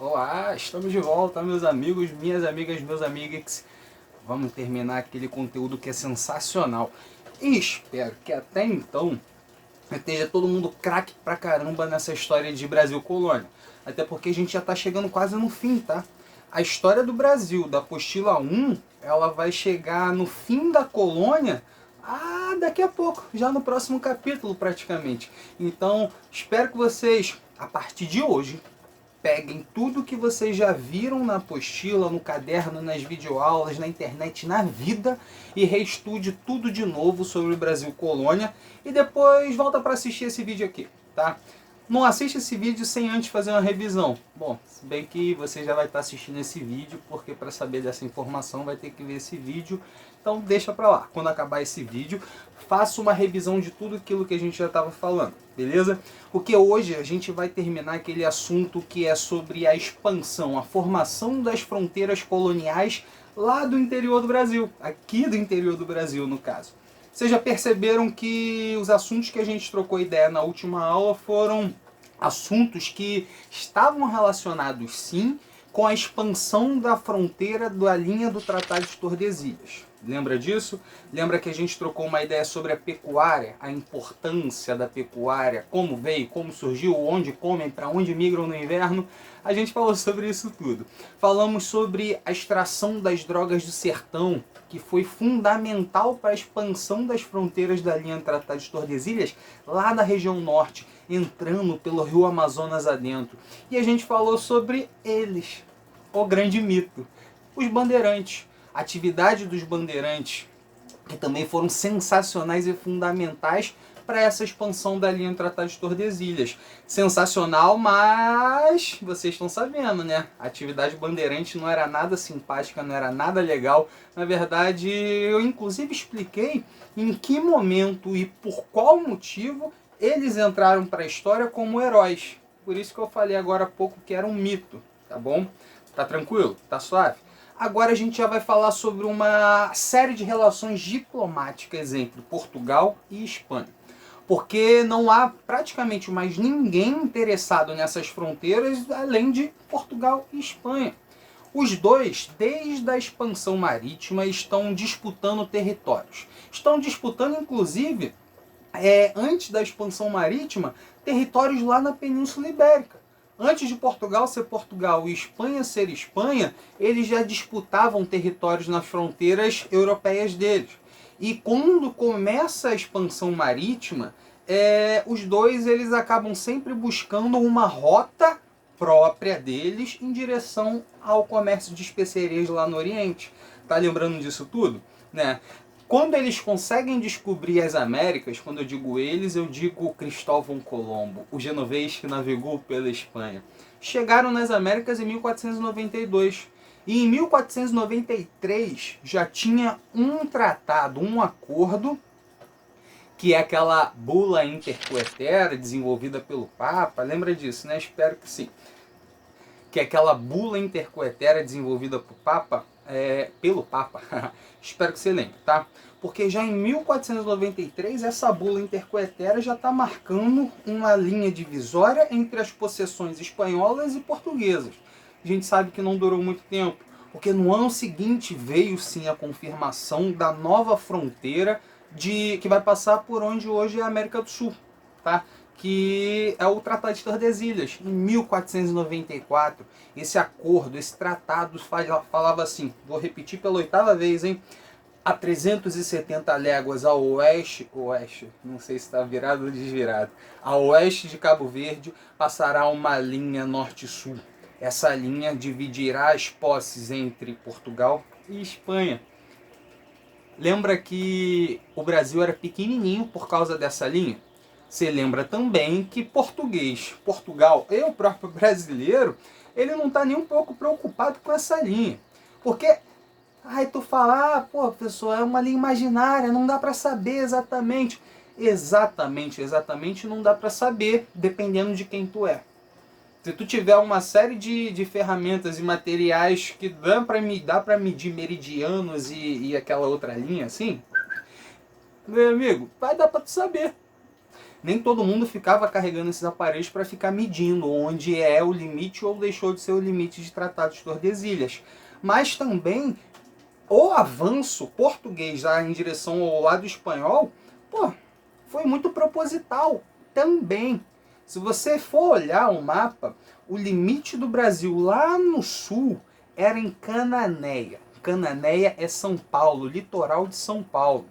Olá, estamos de volta, meus amigos, minhas amigas, meus amigos. Vamos terminar aquele conteúdo que é sensacional. E espero que até então esteja todo mundo craque pra caramba nessa história de Brasil Colônia. Até porque a gente já está chegando quase no fim, tá? A história do Brasil, da apostila 1, ela vai chegar no fim da colônia daqui a pouco, já no próximo capítulo praticamente. Então, espero que vocês, a partir de hoje, peguem tudo que vocês já viram na apostila, no caderno, nas videoaulas, na internet, na vida e reestude tudo de novo sobre o Brasil Colônia e depois volta para assistir esse vídeo aqui, tá? Não assiste esse vídeo sem antes fazer uma revisão. Bom, se bem que você já vai estar assistindo esse vídeo, porque para saber dessa informação vai ter que ver esse vídeo. Então deixa pra lá. Quando acabar esse vídeo, faça uma revisão de tudo aquilo que a gente já estava falando, beleza? Porque hoje a gente vai terminar aquele assunto que é sobre a expansão, a formação das fronteiras coloniais lá do interior do Brasil, aqui do interior do Brasil no caso. Vocês já perceberam que os assuntos que a gente trocou ideia na última aula foram assuntos que estavam relacionados sim com a expansão da fronteira da linha do Tratado de Tordesilhas. Lembra disso? Lembra que a gente trocou uma ideia sobre a pecuária, a importância da pecuária, como veio, como surgiu, onde comem, para onde migram no inverno? A gente falou sobre isso tudo. Falamos sobre a extração das drogas do sertão, que foi fundamental para a expansão das fronteiras da linha do Tratado de Tordesilhas, lá na região norte, entrando pelo rio Amazonas adentro. E a gente falou sobre eles, o grande mito, os bandeirantes. A atividade dos bandeirantes, que também foram sensacionais e fundamentais para essa expansão da linha do Tratado de Tordesilhas. Sensacional, mas vocês estão sabendo, né? A atividade bandeirante não era nada simpática, não era nada legal. Na verdade, eu inclusive expliquei em que momento e por qual motivo eles entraram para a história como heróis. Por isso que eu falei agora há pouco que era um mito, tá bom? Tá tranquilo? Tá suave? Agora a gente já vai falar sobre uma série de relações diplomáticas entre Portugal e Espanha. Porque não há praticamente mais ninguém interessado nessas fronteiras além de Portugal e Espanha. Os dois, desde a expansão marítima, estão disputando territórios. Estão disputando, inclusive, antes da expansão marítima, territórios lá na Península Ibérica. Antes de Portugal ser Portugal e Espanha ser Espanha, eles já disputavam territórios nas fronteiras europeias deles. E quando começa a expansão marítima, os dois eles acabam sempre buscando uma rota própria deles em direção ao comércio de especiarias lá no Oriente. Tá lembrando disso tudo? Né? Quando eles conseguem descobrir as Américas, quando eu digo eles, eu digo Cristóvão Colombo, o genovês que navegou pela Espanha. Chegaram nas Américas em 1492. E em 1493 já tinha um tratado, um acordo, que é aquela bula intercoetera desenvolvida pelo Papa. Lembra disso, né? Espero que sim. Que é aquela bula intercoetera desenvolvida pelo Papa. Espero que você lembre, tá? Porque já em 1493 essa bula intercoetera já está marcando uma linha divisória entre as possessões espanholas e portuguesas. A gente sabe que não durou muito tempo, porque no ano seguinte veio sim a confirmação da nova fronteira que vai passar por onde hoje é a América do Sul, tá? Que é o Tratado de Tordesilhas, em 1494. Esse acordo, esse tratado falava assim, vou repetir pela 8ª vez, hein? A 370 léguas a oeste, não sei se está virado ou desvirado, a oeste de Cabo Verde passará uma linha norte-sul. Essa linha dividirá as posses entre Portugal e Espanha. Lembra que o Brasil era pequenininho por causa dessa linha? Você lembra também que Portugal e o próprio brasileiro, ele não está nem um pouco preocupado com essa linha. Porque, tu fala, pô, pessoal, é uma linha imaginária, não dá para saber exatamente. Exatamente não dá para saber, dependendo de quem tu é. Se tu tiver uma série de ferramentas e materiais que dá para medir meridianos e aquela outra linha assim, meu amigo, vai dar para tu saber. Nem todo mundo ficava carregando esses aparelhos para ficar medindo onde é o limite ou deixou de ser o limite de Tratado de Tordesilhas. Mas também o avanço português lá em direção ao lado espanhol, pô, foi muito proposital também. Se você for olhar o mapa, o limite do Brasil lá no sul era em Cananéia. Cananéia é São Paulo, litoral de São Paulo.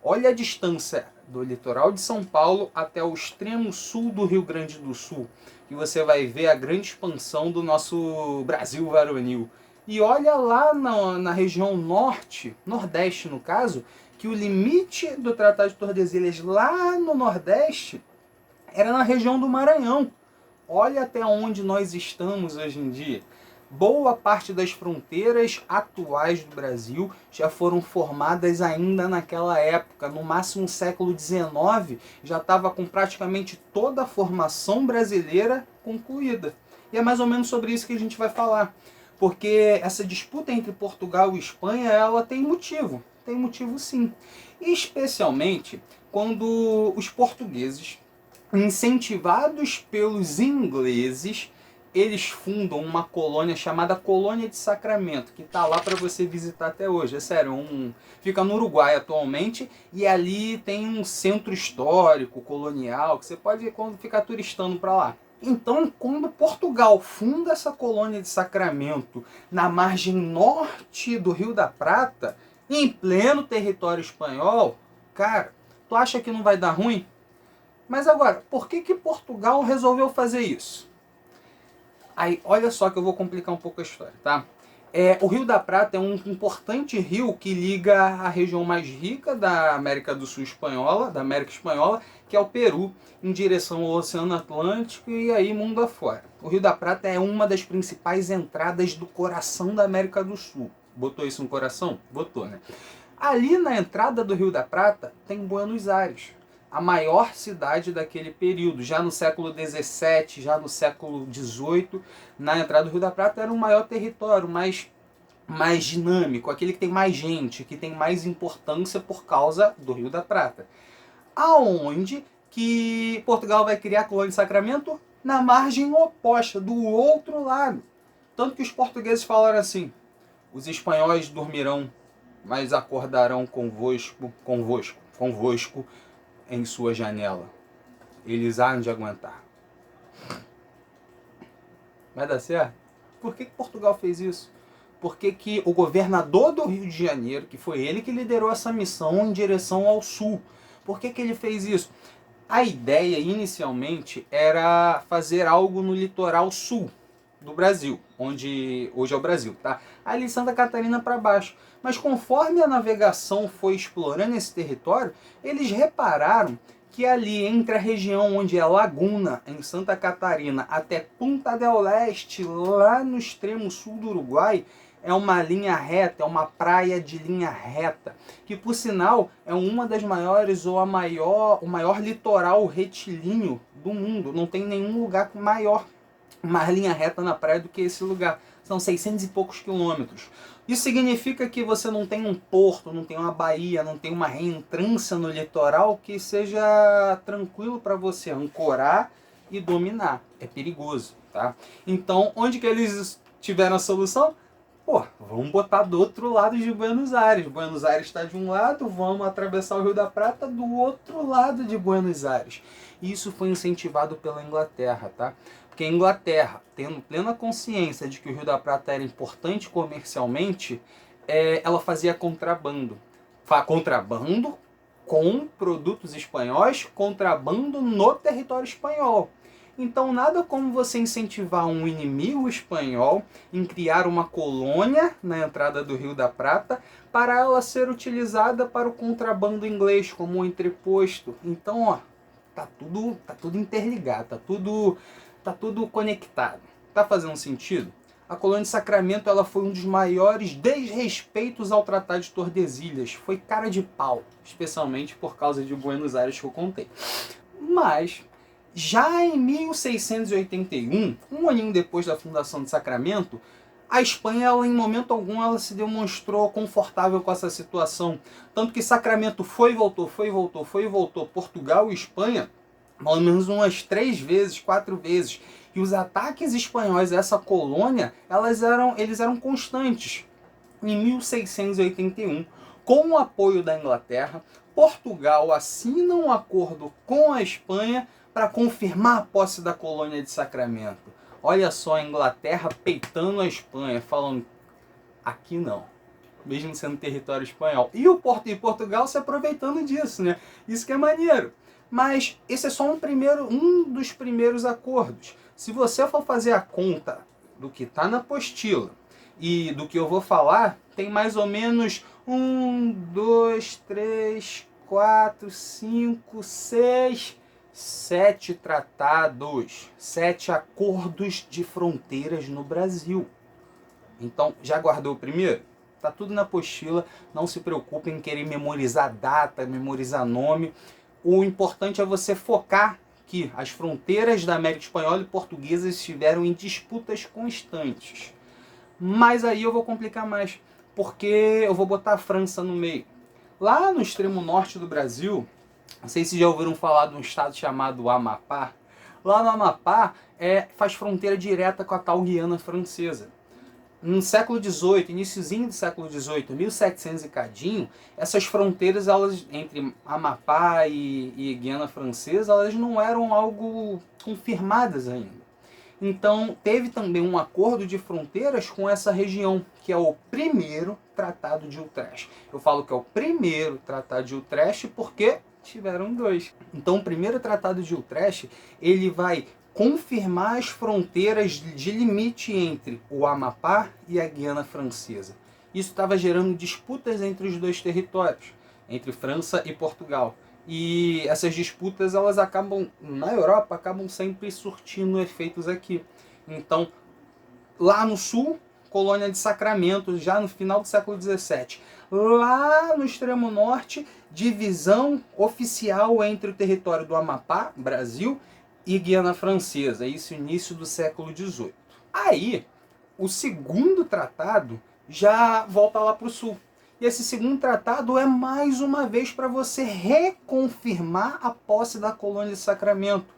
Olha a distância do litoral de São Paulo até o extremo sul do Rio Grande do Sul, que você vai ver a grande expansão do nosso Brasil varonil. E olha lá na região norte, nordeste no caso, que o limite do Tratado de Tordesilhas lá no nordeste era na região do Maranhão. Olha até onde nós estamos hoje em dia. Boa parte das fronteiras atuais do Brasil já foram formadas ainda naquela época. No máximo século XIX já estava com praticamente toda a formação brasileira concluída. E é mais ou menos sobre isso que a gente vai falar. Porque essa disputa entre Portugal e Espanha, ela tem motivo. Tem motivo sim. Especialmente quando os portugueses, incentivados pelos ingleses, eles fundam uma colônia chamada Colônia de Sacramento, que está lá para você visitar até hoje. É sério, fica no Uruguai atualmente, e ali tem um centro histórico, colonial, que você pode ficar turistando para lá. Então, quando Portugal funda essa colônia de Sacramento na margem norte do Rio da Prata, em pleno território espanhol, cara, tu acha que não vai dar ruim? Mas agora, por que Portugal resolveu fazer isso? Aí, olha só que eu vou complicar um pouco a história, tá? O Rio da Prata é um importante rio que liga a região mais rica da América do Sul espanhola, da América Espanhola, que é o Peru, em direção ao Oceano Atlântico e aí mundo afora. O Rio da Prata é uma das principais entradas do coração da América do Sul. Botou isso no coração? Botou, né? Ali na entrada do Rio da Prata tem Buenos Aires, a maior cidade daquele período. Já no século XVII, já no século XVIII, na entrada do Rio da Prata era um maior território, mais dinâmico, aquele que tem mais gente, que tem mais importância por causa do Rio da Prata. Aonde que Portugal vai criar a colônia de Sacramento? Na margem oposta, do outro lado. Tanto que os portugueses falaram assim: os espanhóis dormirão, mas acordarão convosco em sua janela. Eles hão de aguentar. Vai dar certo? Por que Portugal fez isso? Porque o governador do Rio de Janeiro, que foi ele que liderou essa missão em direção ao sul, por que ele fez isso? A ideia inicialmente era fazer algo no litoral sul do Brasil, onde hoje é o Brasil, tá? Ali Santa Catarina para baixo. Mas conforme a navegação foi explorando esse território, eles repararam que ali entre a região onde é Laguna, em Santa Catarina, até Punta del Este, lá no extremo sul do Uruguai, é uma linha reta, é uma praia de linha reta, que por sinal é uma das maiores ou o maior litoral retilíneo do mundo. Não tem nenhum lugar com maior uma linha reta na praia do que esse lugar. São 600 e poucos quilômetros. Isso significa que você não tem um porto, não tem uma baía, não tem uma reentrância no litoral que seja tranquilo para você ancorar e dominar. É perigoso, tá? Então, onde que eles tiveram a solução? Pô, vamos botar do outro lado de Buenos Aires. Buenos Aires está de um lado, vamos atravessar o Rio da Prata do outro lado de Buenos Aires. Isso foi incentivado pela Inglaterra, tá? Porque a Inglaterra, tendo plena consciência de que o Rio da Prata era importante comercialmente, ela fazia contrabando. Contrabando com produtos espanhóis, contrabando no território espanhol. Então nada como você incentivar um inimigo espanhol em criar uma colônia na entrada do Rio da Prata para ela ser utilizada para o contrabando inglês como um entreposto. Então, ó, tá tudo interligado, tá tudo conectado. Tá fazendo sentido? A colônia de Sacramento ela foi um dos maiores desrespeitos ao Tratado de Tordesilhas. Foi cara de pau, especialmente por causa de Buenos Aires que eu contei. Mas já em 1681, um aninho depois da fundação de Sacramento, a Espanha, ela, em momento algum, ela se demonstrou confortável com essa situação. Tanto que Sacramento foi e voltou. Portugal e Espanha pelo menos umas 3 vezes, 4 vezes. E os ataques espanhóis a essa colônia, eles eram constantes. Em 1681, com o apoio da Inglaterra, Portugal assina um acordo com a Espanha para confirmar a posse da colônia de Sacramento. Olha só a Inglaterra peitando a Espanha, falando, aqui não, mesmo sendo território espanhol. E Portugal se aproveitando disso, né? Isso que é maneiro. Mas esse é só um dos primeiros acordos. Se você for fazer a conta do que está na apostila e do que eu vou falar, tem mais ou menos 1, 2, 3, 4, 5, 6, 7 tratados, 7 acordos de fronteiras no Brasil. Então, já guardou o primeiro? Tá tudo na apostila, não se preocupe em querer memorizar data, memorizar nome. O importante é você focar que as fronteiras da América Espanhola e Portuguesa estiveram em disputas constantes. Mas aí eu vou complicar mais, porque eu vou botar a França no meio. Lá no extremo norte do Brasil, não sei se já ouviram falar de um estado chamado Amapá. Lá no Amapá faz fronteira direta com a tal Guiana Francesa. No século XVIII, iniciozinho do século XVIII, 1700 e cadinho, essas fronteiras entre Amapá e Guiana Francesa, elas não eram algo confirmadas ainda. Então, teve também um acordo de fronteiras com essa região, que é o primeiro Tratado de Utrecht. Eu falo que é o primeiro Tratado de Utrecht porque tiveram 2. Então, o primeiro Tratado de Utrecht, ele vai confirmar as fronteiras de limite entre o Amapá e a Guiana Francesa. Isso estava gerando disputas entre os dois territórios, entre França e Portugal. E essas disputas, elas acabam, na Europa, acabam sempre surtindo efeitos aqui. Então, lá no sul, colônia de Sacramento, já no final do século XVII. Lá no extremo norte, divisão oficial entre o território do Amapá, Brasil, e Guiana Francesa, isso início do século XVIII. Aí, o segundo tratado já volta lá para o sul. E esse segundo tratado é mais uma vez para você reconfirmar a posse da colônia de Sacramento.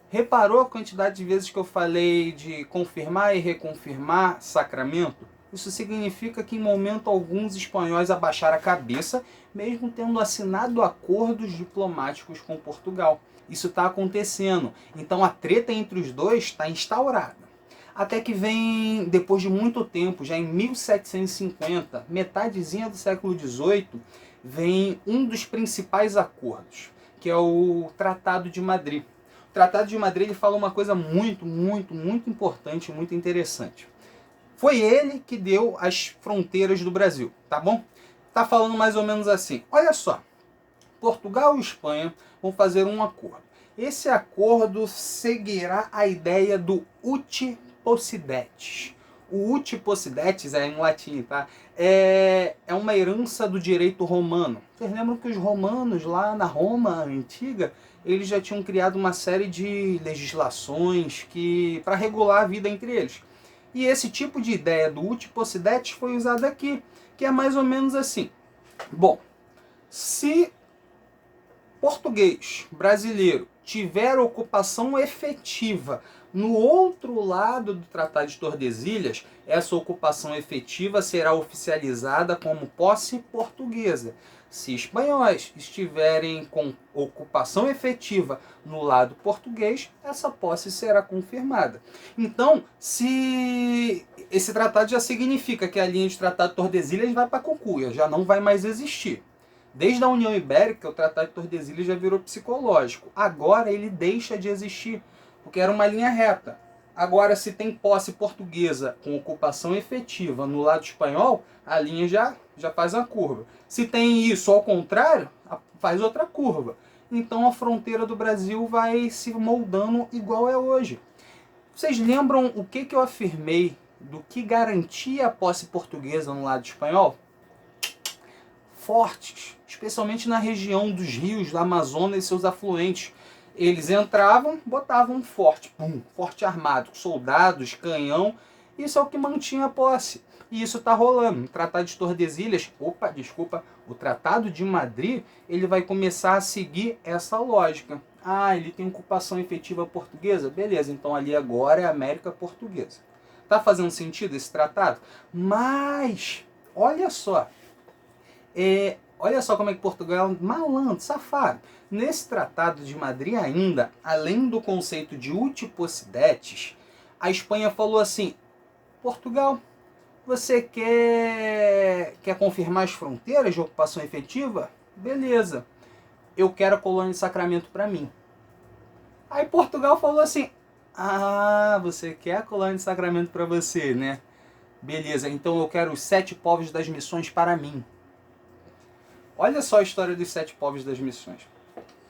Reparou a quantidade de vezes que eu falei de confirmar e reconfirmar Sacramento? Isso significa que em momento algum os espanhóis abaixaram a cabeça, mesmo tendo assinado acordos diplomáticos com Portugal. Isso está acontecendo. Então a treta entre os dois está instaurada. Até que vem, depois de muito tempo, já em 1750, metadezinha do século XVIII, vem um dos principais acordos, que é o Tratado de Madrid. O Tratado de Madrid ele fala uma coisa muito importante, muito interessante. Foi ele que deu as fronteiras do Brasil, tá bom? Tá falando mais ou menos assim. Olha só, Portugal e Espanha vão fazer um acordo. Esse acordo seguirá a ideia do ut possidetis. O ut possidetis é em latim, tá? É uma herança do direito romano. Vocês lembram que os romanos lá na Roma antiga, eles já tinham criado uma série de legislações para regular a vida entre eles. E esse tipo de ideia do ut possidetis foi usado aqui, que é mais ou menos assim. Bom, se português, brasileiro, tiver ocupação efetiva no outro lado do Tratado de Tordesilhas, essa ocupação efetiva será oficializada como posse portuguesa. Se espanhóis estiverem com ocupação efetiva no lado português, essa posse será confirmada. Então, se esse tratado já significa que a linha de Tratado de Tordesilhas vai para Cucuia, já não vai mais existir. Desde a União Ibérica, o Tratado de Tordesilhas já virou psicológico. Agora ele deixa de existir, porque era uma linha reta. Agora, se tem posse portuguesa com ocupação efetiva no lado espanhol, a linha já faz uma curva. Se tem isso ao contrário, faz outra curva. Então a fronteira do Brasil vai se moldando igual é hoje. Vocês lembram o que eu afirmei do que garantia a posse portuguesa no lado espanhol? Fortes, especialmente na região dos rios, da Amazônia e seus afluentes. Eles entravam, botavam um forte, forte armado, soldados, canhão, isso é o que mantinha a posse. E isso está rolando. O Tratado de Tordesilhas, o Tratado de Madrid, ele vai começar a seguir essa lógica. Ah, ele tem ocupação efetiva portuguesa? Beleza, então ali agora é América Portuguesa. Tá fazendo sentido esse tratado? Mas, olha só como é que Portugal é malandro, safado. Nesse Tratado de Madrid ainda, além do conceito de uti possidetis, a Espanha falou assim, Portugal, você quer confirmar as fronteiras de ocupação efetiva? Beleza, eu quero a colônia de Sacramento para mim. Aí Portugal falou assim, ah, você quer a colônia de Sacramento para você, né? Beleza, então eu quero os 7 povos das missões para mim. Olha só a história dos 7 povos das missões.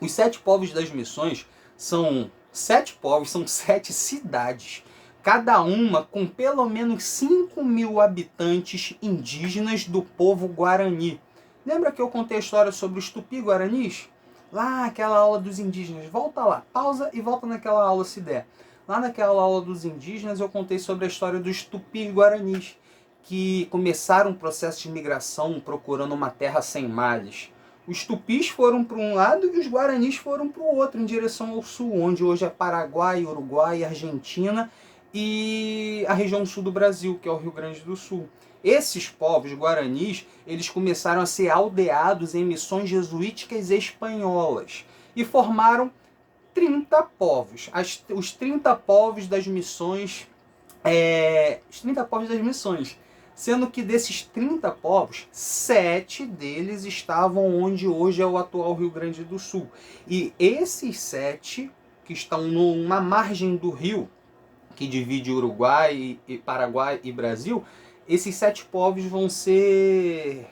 Os 7 povos das missões são 7 povos, são 7 cidades. Cada uma com pelo menos 5.000 habitantes indígenas do povo Guarani. Lembra que eu contei a história sobre os Tupi-Guaranis? Lá, aquela aula dos indígenas. Volta lá, pausa e volta naquela aula se der. Lá naquela aula dos indígenas eu contei sobre a história dos Tupi-Guaranis, que começaram um processo de migração procurando uma terra sem males. Os tupis foram para um lado e os guaranis foram para o outro, em direção ao sul, onde hoje é Paraguai, Uruguai, Argentina e a região sul do Brasil, que é o Rio Grande do Sul. Esses povos guaranis, eles começaram a ser aldeados em missões jesuíticas espanholas e formaram 30 povos. Os 30 povos das missões, sendo que desses 30 povos, 7 deles estavam onde hoje é o atual Rio Grande do Sul. E esses 7, que estão numa margem do rio, que divide Uruguai, Paraguai e Brasil, esses 7 povos vão ser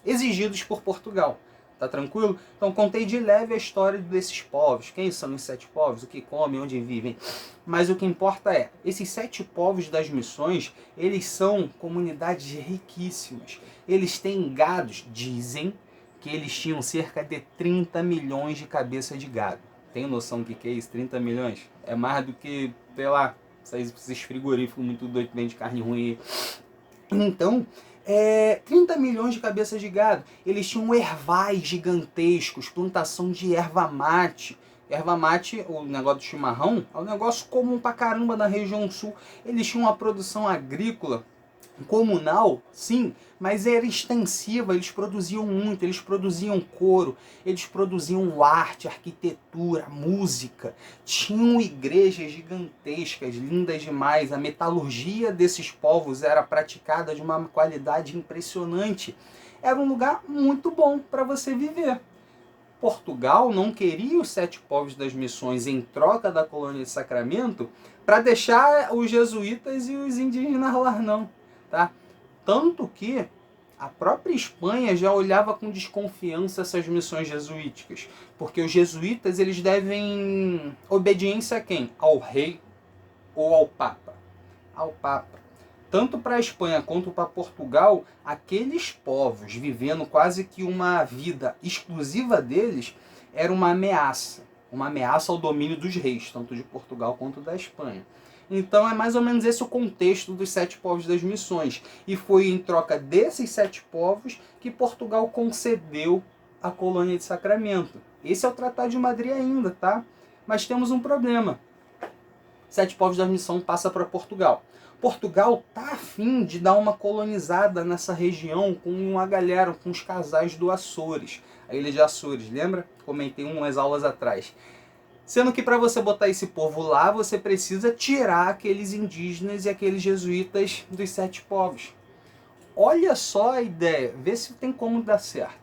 exigidos por Portugal. Tá tranquilo? Então contei de leve a história desses povos. Quem são os 7 povos? O que comem? Onde vivem? Mas o que importa é, esses 7 povos das missões, eles são comunidades riquíssimas. Eles têm gados, dizem que eles tinham cerca de 30 milhões de cabeças de gado. Tem noção do que é isso? 30 milhões? É mais do que, sei lá, esses frigoríficos muito doidos que vendem carne ruim. Então, 30 milhões de cabeças de gado. Eles tinham ervais gigantescos, plantação de erva mate. Erva mate, o negócio do chimarrão, é um negócio comum pra caramba na região sul. Eles tinham uma produção agrícola comunal, sim, mas era extensiva, eles produziam muito, eles produziam couro, eles produziam arte, arquitetura, música, tinham igrejas gigantescas, lindas demais, a metalurgia desses povos era praticada de uma qualidade impressionante, era um lugar muito bom para você viver. Portugal não queria os 7 povos das missões em troca da colônia de Sacramento para deixar os jesuítas e os indígenas lá não. Tá? Tanto que a própria Espanha já olhava com desconfiança essas missões jesuíticas, porque os jesuítas eles devem obediência a quem? Ao rei ou ao papa? Ao papa. Tanto para a Espanha quanto para Portugal, aqueles povos vivendo quase que uma vida exclusiva deles era uma ameaça ao domínio dos reis, tanto de Portugal quanto da Espanha. Então é mais ou menos esse o contexto dos 7 povos das missões. E foi em troca desses 7 povos que Portugal concedeu a colônia de Sacramento. Esse é o Tratado de Madrid ainda, tá? Mas temos um problema. 7 povos da missão passa para Portugal. Portugal tá afim de dar uma colonizada nessa região com uma galera, com os casais do Açores. A ilha de Açores, lembra? Comentei umas aulas atrás. Sendo que para você botar esse povo lá, você precisa tirar aqueles indígenas e aqueles jesuítas dos 7 povos. Olha só a ideia, vê se tem como dar certo.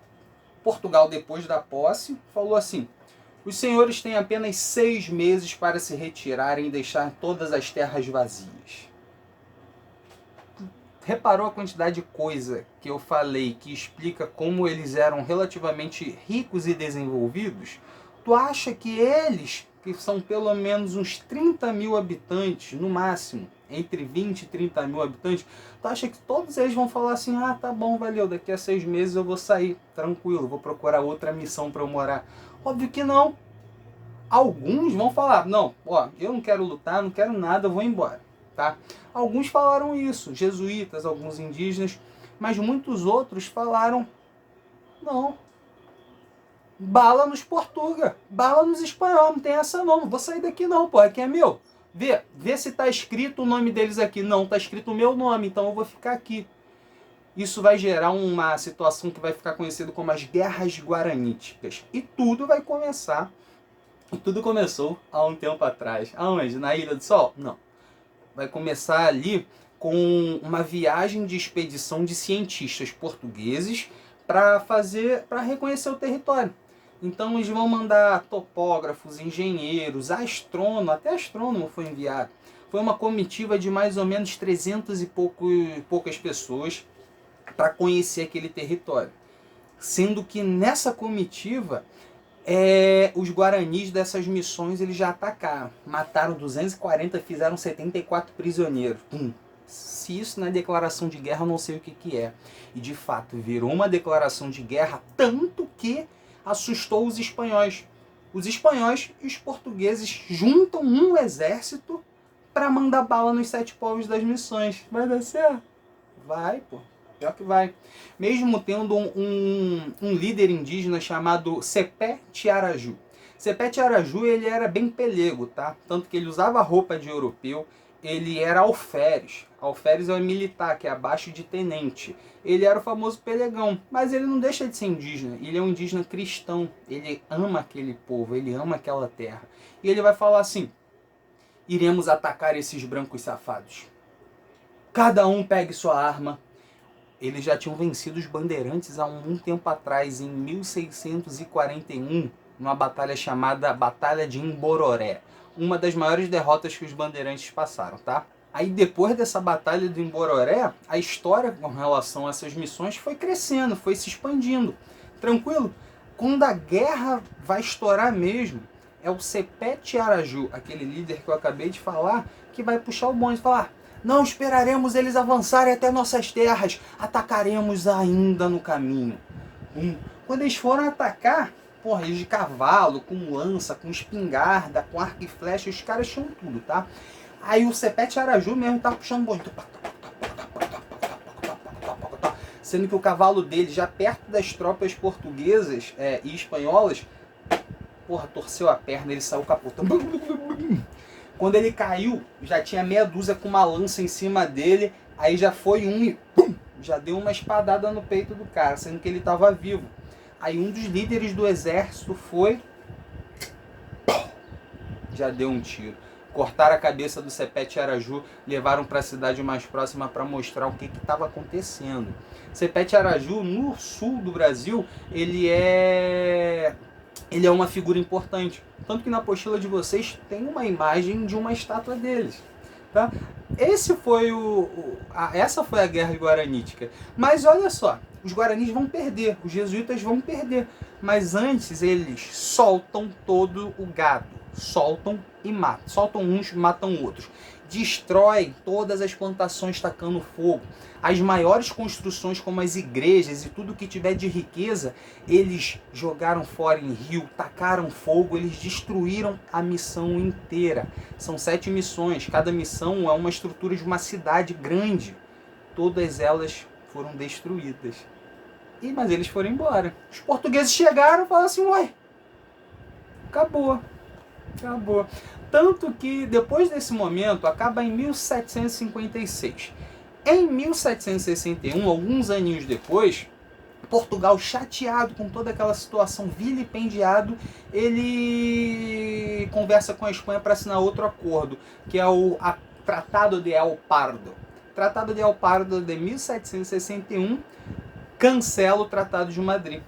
Portugal, depois da posse, falou assim, os senhores têm apenas 6 meses para se retirarem e deixar todas as terras vazias. Reparou a quantidade de coisa que eu falei que explica como eles eram relativamente ricos e desenvolvidos? Tu acha que eles, que são pelo menos uns 30 mil habitantes, no máximo, entre 20 e 30 mil habitantes, tu acha que todos eles vão falar assim, ah, tá bom, valeu, daqui a 6 meses eu vou sair, tranquilo, vou procurar outra missão para eu morar? Óbvio que não. Alguns vão falar, não, ó, eu não quero lutar, não quero nada, eu vou embora. Tá? Alguns falaram isso, jesuítas, alguns indígenas, mas muitos outros falaram, não, bala nos portugueses, bala nos espanhóis, não tem essa não vou sair daqui não, pô, aqui é meu. Vê se tá escrito o nome deles aqui. Não, tá escrito o meu nome, então eu vou ficar aqui. Isso vai gerar uma situação que vai ficar conhecida como as Guerras Guaraníticas. E tudo vai começar, e tudo começou há um tempo atrás. Aonde? Na Ilha do Sol? Não. Vai começar ali com uma viagem de expedição de cientistas portugueses para reconhecer o território. Então eles vão mandar topógrafos, engenheiros, astrônomos, até astrônomo foi enviado. Foi uma comitiva de mais ou menos 300 e poucas pessoas para conhecer aquele território. Sendo que nessa comitiva, os guaranis dessas missões eles já atacaram. Mataram 240, fizeram 74 prisioneiros. Se isso não é declaração de guerra, eu não sei o que é. E de fato, virou uma declaração de guerra, tanto que assustou os espanhóis. Os espanhóis e os portugueses juntam um exército para mandar bala nos 7 povos das missões. Vai dar certo? Vai, pô. Pior que vai. Mesmo tendo um líder indígena chamado Cepé Tiaraju. Cepé Tiaraju, ele era bem pelego, tá? Tanto que ele usava roupa de europeu, ele era alferes. Alferes é o militar, que é abaixo de tenente. Ele era o famoso pelegão, mas ele não deixa de ser indígena. Ele é um indígena cristão, ele ama aquele povo, ele ama aquela terra. E ele vai falar assim: iremos atacar esses brancos safados. Cada um pegue sua arma. Eles já tinham vencido os bandeirantes há um tempo atrás, em 1641, numa batalha chamada Batalha de Imbororé. Uma das maiores derrotas que os bandeirantes passaram, tá? Aí depois dessa batalha de Imbororé, a história com relação a essas missões foi crescendo, foi se expandindo. Tranquilo? Quando a guerra vai estourar mesmo, é o Cepé Tiaraju, aquele líder que eu acabei de falar, que vai puxar o bonde e falar: não esperaremos eles avançarem até nossas terras, atacaremos ainda no caminho. Quando eles foram atacar, porra, eles de cavalo, com lança, com espingarda, com arco e flecha, os caras tinham tudo, tá? Aí o Cepé Tiaraju mesmo tava puxando o bonde, sendo que o cavalo dele, já perto das tropas portuguesas e espanholas, porra, torceu a perna, ele saiu capotando. Quando ele caiu, já tinha meia dúzia com uma lança em cima dele, aí já foi um e pum, já deu uma espadada no peito do cara, sendo que ele estava vivo. Aí um dos líderes do exército foi, já deu um tiro. Cortaram a cabeça do Cepé Tiaraju, levaram para a cidade mais próxima para mostrar o que estava acontecendo. Cepé Tiaraju, no sul do Brasil, ele é uma figura importante. Tanto que na apostila de vocês tem uma imagem de uma estátua deles. Tá? Essa foi a Guerra Guaranítica. Mas olha só, os guaranis vão perder, os jesuítas vão perder. Mas antes eles soltam todo o gado. Soltam e matam. Soltam uns, matam outros. Destroem todas as plantações tacando fogo. As maiores construções, como as igrejas e tudo que tiver de riqueza, eles jogaram fora em rio, tacaram fogo, eles destruíram a missão inteira. São 7 missões, cada missão é uma estrutura de uma cidade grande. Todas elas foram destruídas. Mas eles foram embora. Os portugueses chegaram e falaram assim: ué, acabou. Acabou. Tanto que depois desse momento, acaba em 1756. Em 1761, alguns aninhos depois, Portugal, chateado com toda aquela situação, vilipendiado, ele conversa com a Espanha para assinar outro acordo, que é o Tratado de El Pardo. Tratado de El Pardo de 1761 cancela o Tratado de Madrid.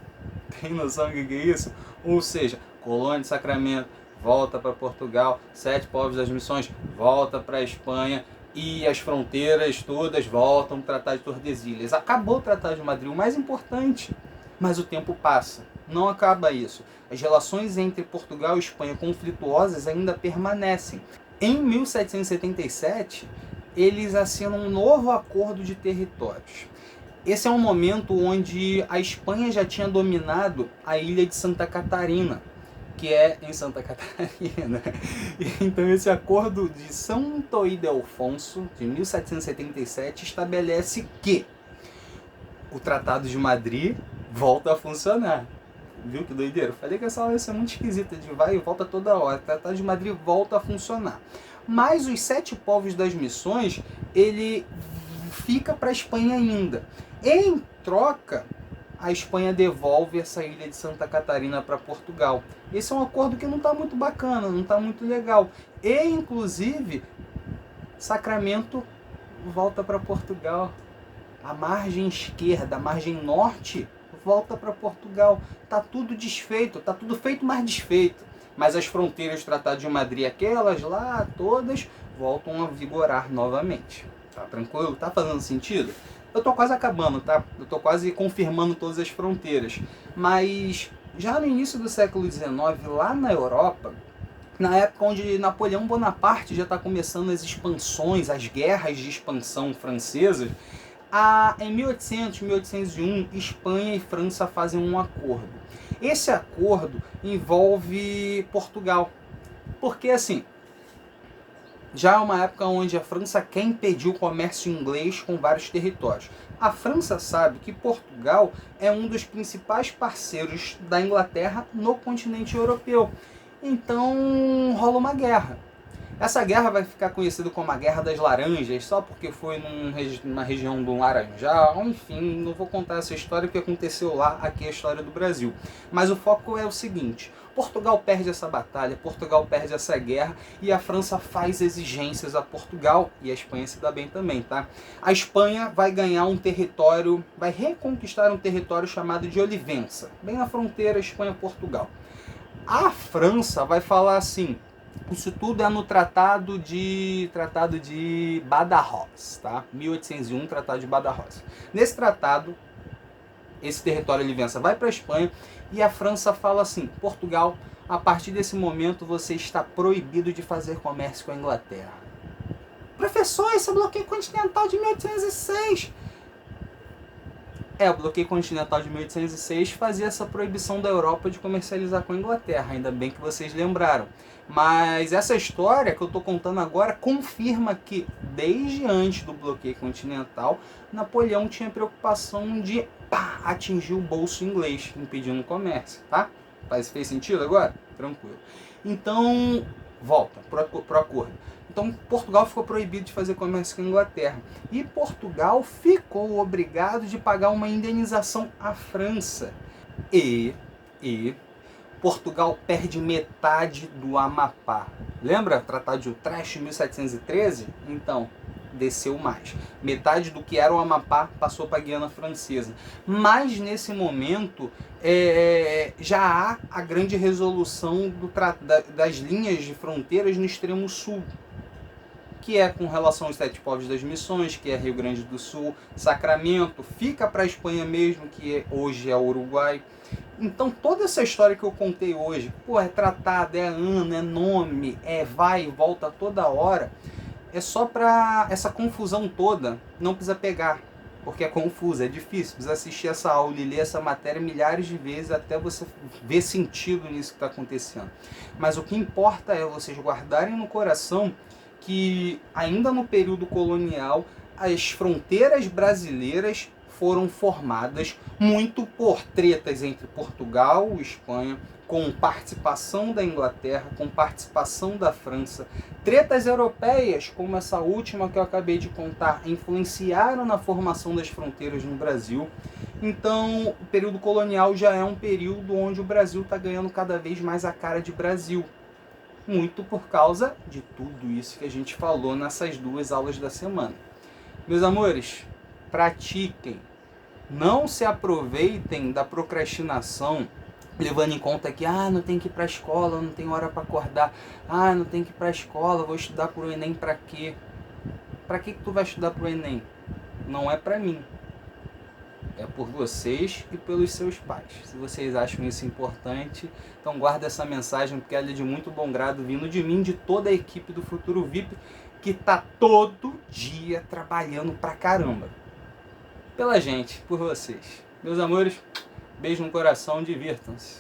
Tem noção do que é isso? Ou seja, Colônia de Sacramento volta para Portugal, 7 povos das missões volta para a Espanha, e as fronteiras todas voltam para o Tratado de Tordesilhas. Acabou o Tratado de Madrid, o mais importante. Mas o tempo passa. Não acaba isso. As relações entre Portugal e Espanha conflituosas ainda permanecem. Em 1777, eles assinam um novo acordo de territórios. Esse é um momento onde a Espanha já tinha dominado a ilha de Santa Catarina, que é em Santa Catarina. Então esse acordo de Santo Ildefonso, de 1777, estabelece que o Tratado de Madrid volta a funcionar. Viu que doideira? Eu falei que essa aula ia ser muito esquisita, de vai e volta toda hora. O Tratado de Madrid volta a funcionar. Mas os 7 povos das missões, ele fica para a Espanha ainda. Em troca, a Espanha devolve essa ilha de Santa Catarina para Portugal. Esse é um acordo que não está muito bacana, não está muito legal. E, inclusive, Sacramento volta para Portugal. A margem esquerda, a margem norte, volta para Portugal. Tá tudo desfeito, tá tudo feito, mas desfeito. Mas as fronteiras do Tratado de Madrid, aquelas lá, todas, voltam a vigorar novamente. Tá tranquilo? Tá fazendo sentido? Eu tô quase acabando, tá? Eu tô quase confirmando todas as fronteiras. Mas já no início do século XIX, lá na Europa, na época onde Napoleão Bonaparte já está começando as expansões, as guerras de expansão francesas, em 1800, 1801, Espanha e França fazem um acordo. Esse acordo envolve Portugal. Porque assim, já é uma época onde a França quer impedir o comércio inglês com vários territórios. A França sabe que Portugal é um dos principais parceiros da Inglaterra no continente europeu. Então rola uma guerra. Essa guerra vai ficar conhecida como a Guerra das Laranjas, só porque foi numa região do Laranjal. Enfim, não vou contar essa história que aconteceu lá, aqui é a história do Brasil. Mas o foco é o seguinte: Portugal perde essa batalha, Portugal perde essa guerra e a França faz exigências a Portugal, e a Espanha se dá bem também, tá? A Espanha vai ganhar um território, vai reconquistar um território chamado de Olivença, bem na fronteira Espanha-Portugal. A França vai falar assim: isso tudo é no Tratado de Badajoz, tá? 1801, Tratado de Badajoz. Nesse tratado, esse território Olivença vai para a Espanha e a França fala assim: Portugal, a partir desse momento você está proibido de fazer comércio com a Inglaterra. Professor, esse é o bloqueio continental de 1806. O bloqueio continental de 1806 fazia essa proibição da Europa de comercializar com a Inglaterra, ainda bem que vocês lembraram. Mas essa história que eu estou contando agora confirma que, desde antes do bloqueio continental, Napoleão tinha preocupação de atingir o bolso inglês, impedindo o comércio, tá? Fez sentido agora? Tranquilo. Então, volta pro acordo. Então Portugal ficou proibido de fazer comércio com a Inglaterra. E Portugal ficou obrigado de pagar uma indenização à França. E Portugal perde metade do Amapá. Lembra o Tratado de Utrecht de 1713? Então, desceu mais. Metade do que era o Amapá passou para a Guiana Francesa. Mas nesse momento já há a grande resolução das linhas de fronteiras no extremo sul, que é com relação aos 7 povos das missões, que é Rio Grande do Sul, Sacramento, fica para a Espanha mesmo, que hoje é o Uruguai. Então toda essa história que eu contei hoje, é tratado, é ano, é nome, vai e volta toda hora, é só para essa confusão toda não precisa pegar, porque é confuso, é difícil, precisa assistir essa aula e ler essa matéria milhares de vezes até você ver sentido nisso que está acontecendo. Mas o que importa é vocês guardarem no coração que ainda no período colonial as fronteiras brasileiras foram formadas muito por tretas entre Portugal e Espanha, com participação da Inglaterra, com participação da França. Tretas europeias, como essa última que eu acabei de contar, influenciaram na formação das fronteiras no Brasil. Então, o período colonial já é um período onde o Brasil está ganhando cada vez mais a cara de Brasil. Muito por causa de tudo isso que a gente falou nessas 2 aulas da semana. Meus amores, pratiquem. Não se aproveitem da procrastinação, levando em conta que não tem que ir para a escola, não tem hora para acordar. Não tem que ir para a escola, vou estudar para o Enem para quê? Para que tu vai estudar para o Enem? Não é para mim. É por vocês e pelos seus pais. Se vocês acham isso importante, então guarda essa mensagem, porque ela é de muito bom grado, vindo de mim, de toda a equipe do Futuro VIP, que tá todo dia trabalhando pra caramba. Pela gente, por vocês. Meus amores, beijo no coração, divirtam-se.